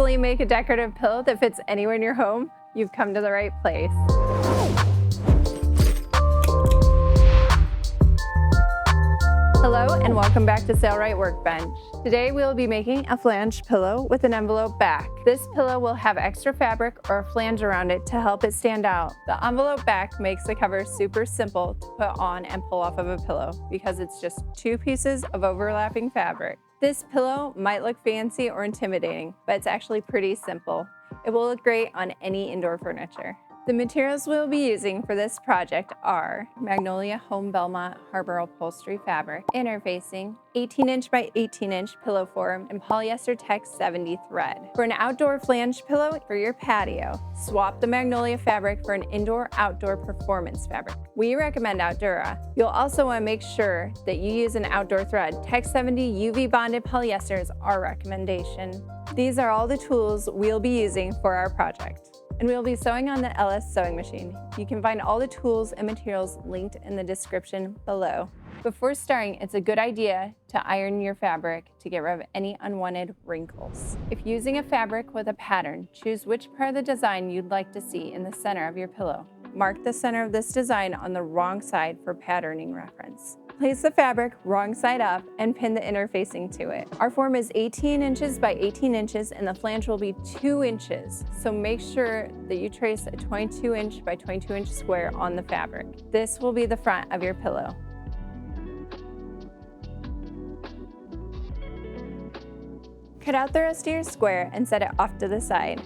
finally make a decorative pillow that fits anywhere in your home, you've come to the right place. Hello and welcome back to Sailrite Workbench. Today we will be making a flange pillow with an envelope back. This pillow will have extra fabric or a flange around it to help it stand out. The envelope back makes the cover super simple to put on and pull off of a pillow because it's just 2 pieces of overlapping fabric. This pillow might look fancy or intimidating, but it's actually pretty simple. It will look great on any indoor furniture. The materials we'll be using for this project are Magnolia Home Belmont Harbor upholstery fabric, interfacing, 18-inch by 18-inch pillow form, and polyester Tech 70 thread. For an outdoor flange pillow for your patio, swap the Magnolia fabric for an indoor-outdoor performance fabric. We recommend Outdura. You'll also want to make sure that you use an outdoor thread. Tech 70 UV bonded polyester is our recommendation. These are all the tools we'll be using for our project. And we'll be sewing on the LS sewing machine. You can find all the tools and materials linked in the description below. Before starting, it's a good idea to iron your fabric to get rid of any unwanted wrinkles. If using a fabric with a pattern, choose which part of the design you'd like to see in the center of your pillow. Mark the center of this design on the wrong side for patterning reference. Place the fabric wrong side up and pin the interfacing to it. Our form is 18 inches by 18 inches and the flange will be 2 inches. So make sure that you trace a 22 inch by 22 inch square on the fabric. This will be the front of your pillow. Cut out the rest of your square and set it off to the side.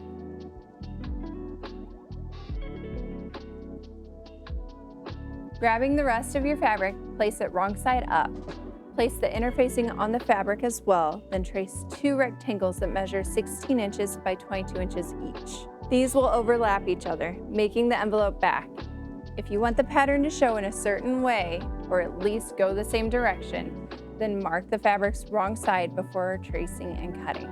Grabbing the rest of your fabric, place it wrong side up. Place the interfacing on the fabric as well, then trace 2 rectangles that measure 16 inches by 22 inches each. These will overlap each other, making the envelope back. If you want the pattern to show in a certain way, or at least go the same direction, then mark the fabric's wrong side before tracing and cutting.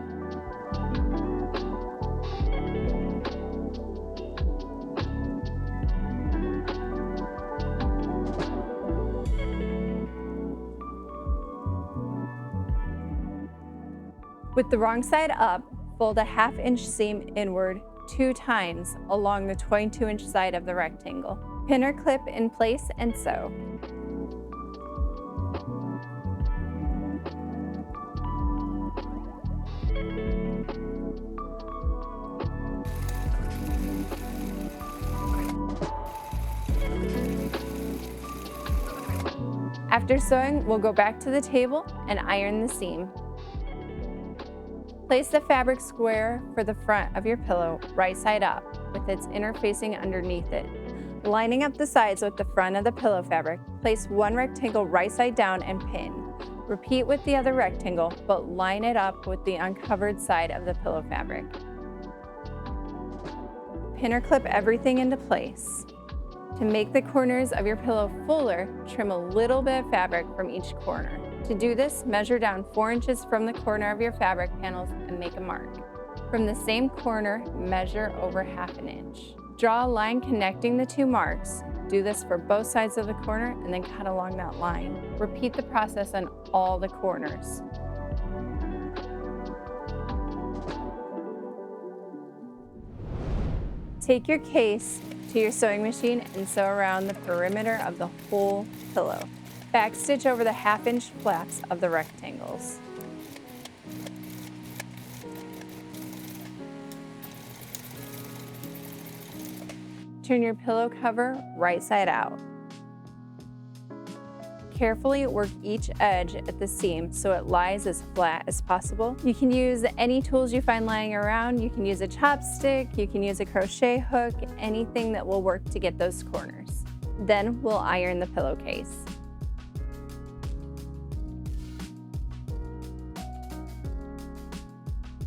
With the wrong side up, fold a 1/2 inch seam inward 2 times along the 22 inch side of the rectangle. Pin or clip in place and sew. After sewing, we'll go back to the table and iron the seam. Place the fabric square for the front of your pillow right side up with its interfacing underneath it. Lining up the sides with the front of the pillow fabric, place 1 rectangle right side down and pin. Repeat with the other rectangle, but line it up with the uncovered side of the pillow fabric. Pin or clip everything into place. To make the corners of your pillow fuller, trim a little bit of fabric from each corner. To do this, measure down 4 inches from the corner of your fabric panels and make a mark. From the same corner, measure over 1/2 inch. Draw a line connecting the 2 marks. Do this for both sides of the corner and then cut along that line. Repeat the process on all the corners. Take your case to your sewing machine and sew around the perimeter of the whole pillow. Backstitch over the 1/2 inch flaps of the rectangles. Turn your pillow cover right side out. Carefully work each edge at the seam so it lies as flat as possible. You can use any tools you find lying around. You can use a chopstick, you can use a crochet hook, anything that will work to get those corners. Then we'll iron the pillowcase.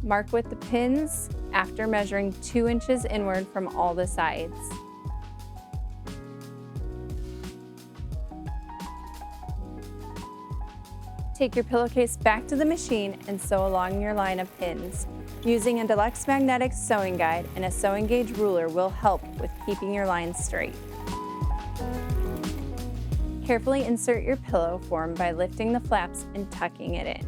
Mark with the pins after measuring 2 inches inward from all the sides. Take your pillowcase back to the machine and sew along your line of pins. Using a deluxe magnetic sewing guide and a sewing gauge ruler will help with keeping your lines straight. Carefully insert your pillow form by lifting the flaps and tucking it in.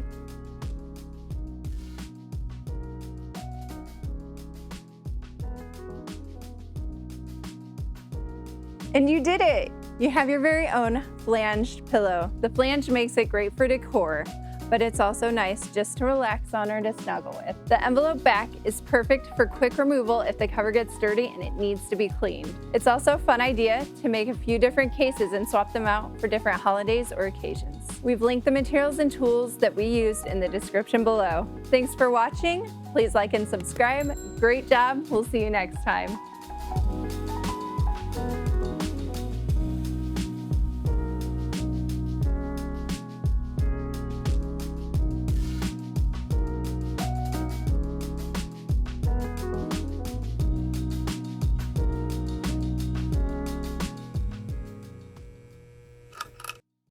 And you did it! You have your very own flanged pillow. The flange makes it great for decor, but it's also nice just to relax on or to snuggle with. The envelope back is perfect for quick removal if the cover gets dirty and it needs to be cleaned. It's also a fun idea to make a few different cases and swap them out for different holidays or occasions. We've linked the materials and tools that we used in the description below. Thanks for watching. Please like and subscribe. Great job. We'll see you next time.